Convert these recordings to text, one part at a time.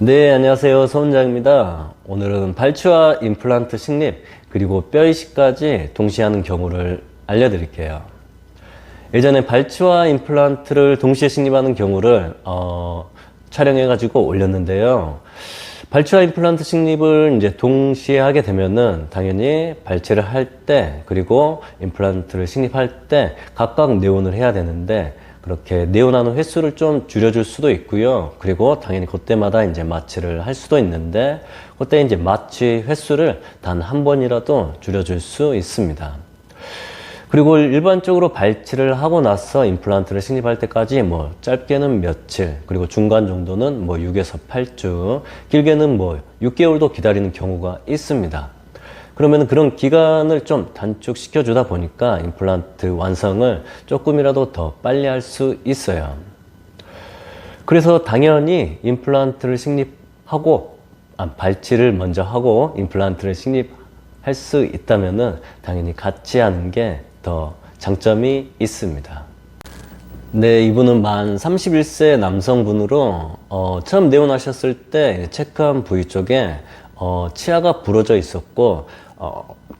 네, 안녕하세요. 서 원장입니다. 오늘은 발치와 임플란트 식립, 그리고 뼈 이식까지 동시에 하는 경우를 알려드릴게요. 예전에 발치와 임플란트를 동시에 식립하는 경우를 촬영해가지고 올렸는데요. 발치와 임플란트 식립을 이제 동시에 하게 되면은 당연히 발치를 할 때, 그리고 임플란트를 식립할 때 각각 내원을 해야 되는데, 그렇게 내원하는 횟수를 좀 줄여줄 수도 있고요. 그리고 당연히 그때마다 이제 마취를 할 수도 있는데, 그때 이제 마취 횟수를 단 한 번이라도 줄여줄 수 있습니다. 그리고 일반적으로 발치를 하고 나서 임플란트를 식립할 때까지 뭐 짧게는 며칠, 그리고 중간 정도는 뭐 6에서 8주, 길게는 뭐 6개월도 기다리는 경우가 있습니다. 그러면 그런 기간을 좀 단축시켜 주다 보니까 임플란트 완성을 조금이라도 더 빨리 할 수 있어요. 그래서 당연히 임플란트를 식립하고, 발치를 먼저 하고 임플란트를 식립할 수 있다면은 당연히 같이 하는 게 더 장점이 있습니다. 네, 이분은 만 31세 남성분으로 처음 내원하셨을 때 체크한 부위 쪽에 치아가 부러져 있었고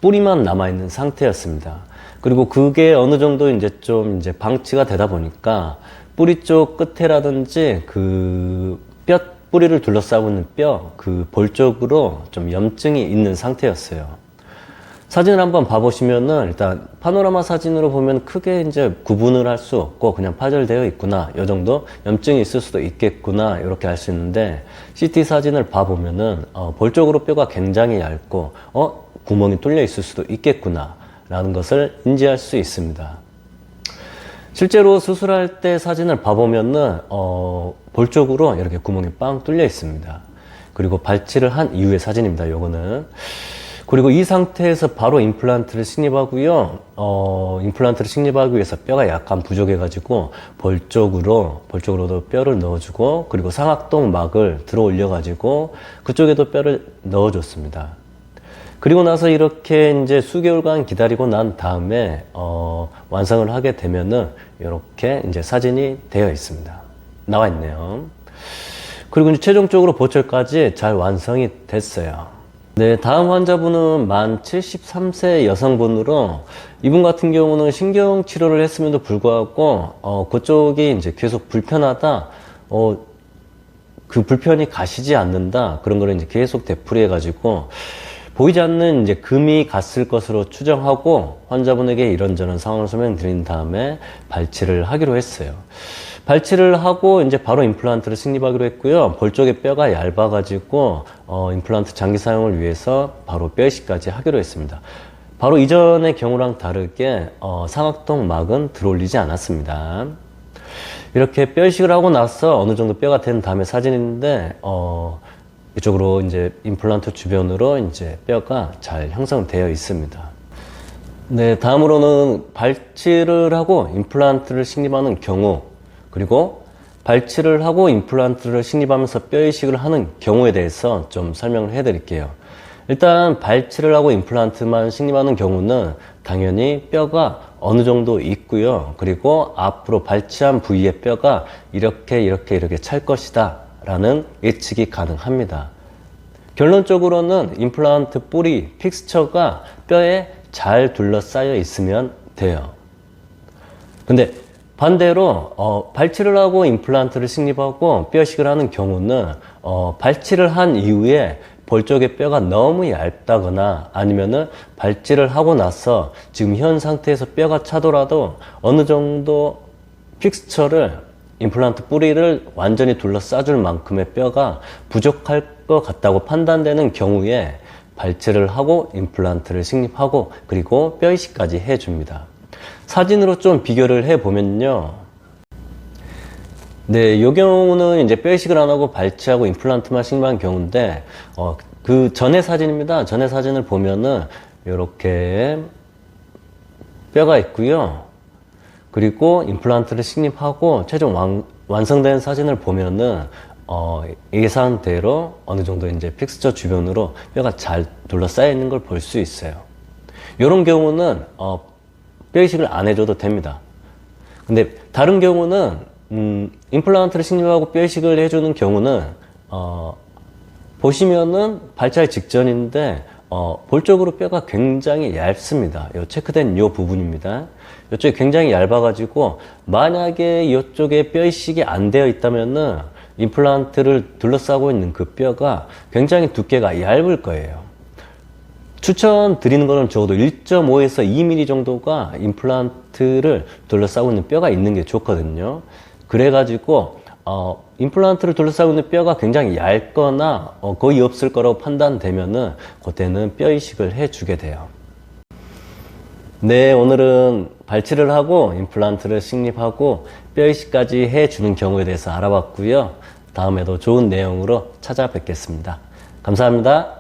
뿌리만 남아있는 상태였습니다. 그리고 그게 어느 정도 좀 방치가 되다 보니까 뿌리 쪽 끝에라든지 그 뼈 뿌리를 둘러싸고 있는 뼈 그 볼 쪽으로 좀 염증이 있는 상태였어요. 사진을 한번 봐보시면은 일단 파노라마 사진으로 보면 크게 구분을 할 수 없고 그냥 파절되어 있구나, 이 정도 염증이 있을 수도 있겠구나, 이렇게 알 수 있는데, CT 사진을 봐보면은 볼 쪽으로 뼈가 굉장히 얇고 구멍이 뚫려 있을 수도 있겠구나 라는 것을 인지할 수 있습니다. 실제로 수술할 때 사진을 봐보면은 볼 쪽으로 이렇게 구멍이 빵 뚫려 있습니다. 그리고 발치를 한 이후의 사진입니다, 요거는. 그리고 이 상태에서 바로 임플란트를 식립하고요. 임플란트를 식립하기 위해서 뼈가 약간 부족해가지고 볼 쪽으로도 뼈를 넣어주고, 그리고 상악동 막을 들어 올려가지고 그쪽에도 뼈를 넣어줬습니다. 그리고 나서 이렇게 수개월간 기다리고 난 다음에 완성을 하게 되면은 이렇게 사진이 되어 있습니다. 나와 있네요. 그리고 최종적으로 보철까지 잘 완성이 됐어요. 네, 다음 환자분은 만 73세 여성분으로, 이분 같은 경우는 신경 치료를 했음에도 불구하고 그쪽이 계속 불편하다, 그 불편이 가시지 않는다, 그런 거를 계속 되풀이해 가지고 보이지 않는 금이 갔을 것으로 추정하고 환자분에게 이런저런 상황을 설명드린 다음에 발치를 하기로 했어요. 발치를 하고 바로 임플란트를 식립하기로 했고요. 볼 쪽에 뼈가 얇아가지고 임플란트 장기 사용을 위해서 바로 뼈 이식까지 하기로 했습니다. 바로 이전의 경우랑 다르게 상악동 막은 들어올리지 않았습니다. 이렇게 뼈 이식을 하고 나서 어느 정도 뼈가 된 다음에 사진인데 이쪽으로 임플란트 주변으로 뼈가 잘 형성되어 있습니다. 네, 다음으로는 발치를 하고 임플란트를 식립하는 경우, 그리고 발치를 하고 임플란트를 식립하면서 뼈 이식을 하는 경우에 대해서 좀 설명을 해 드릴게요. 일단 발치를 하고 임플란트만 식립하는 경우는 당연히 뼈가 어느 정도 있고요. 그리고 앞으로 발치한 부위의 뼈가 이렇게 찰 것이다 라는 예측이 가능합니다. 결론적으로는 임플란트 뿌리, 픽스처가 뼈에 잘 둘러싸여 있으면 돼요. 근데 반대로 발치를 하고 임플란트를 식립하고 뼈식을 하는 경우는 발치를 한 이후에 볼 쪽의 뼈가 너무 얇다거나, 아니면은 발치를 하고 나서 지금 현 상태에서 뼈가 차더라도 어느 정도 픽스처를, 임플란트 뿌리를 완전히 둘러싸줄 만큼의 뼈가 부족할 것 같다고 판단되는 경우에 발치를 하고 임플란트를 식립하고 그리고 뼈 이식까지 해줍니다. 사진으로 좀 비교를 해보면요. 네, 이 경우는 뼈 이식을 안 하고 발치하고 임플란트만 식립한 경우인데, 그 전의 사진입니다. 전의 사진을 보면은 이렇게 뼈가 있고요. 그리고 임플란트를 식립하고 최종 완성된 사진을 보면은 예상대로 어느 정도 픽스처 주변으로 뼈가 잘 둘러싸여 있는 걸 볼 수 있어요. 이런 경우는 뼈 이식을 안 해줘도 됩니다. 근데 다른 경우는 임플란트를 식립하고 뼈 이식을 해주는 경우는 보시면은 발차기 직전인데 볼 적으로 뼈가 굉장히 얇습니다. 요 체크된 요 부분입니다. 이쪽이 굉장히 얇아가지고 만약에 이쪽에 뼈 이식이 안 되어 있다면은 임플란트를 둘러싸고 있는 그 뼈가 굉장히 두께가 얇을 거예요. 추천드리는 거는 적어도 1.5에서 2mm 정도가 임플란트를 둘러싸고 있는 뼈가 있는 게 좋거든요. 그래가지고 임플란트를 둘러싸고 있는 뼈가 굉장히 얇거나 거의 없을 거라고 판단되면은 그때는 뼈 이식을 해주게 돼요. 네, 오늘은 발치를 하고 임플란트를 식립하고 뼈 이식까지 해주는 경우에 대해서 알아봤고요. 다음에도 좋은 내용으로 찾아뵙겠습니다. 감사합니다.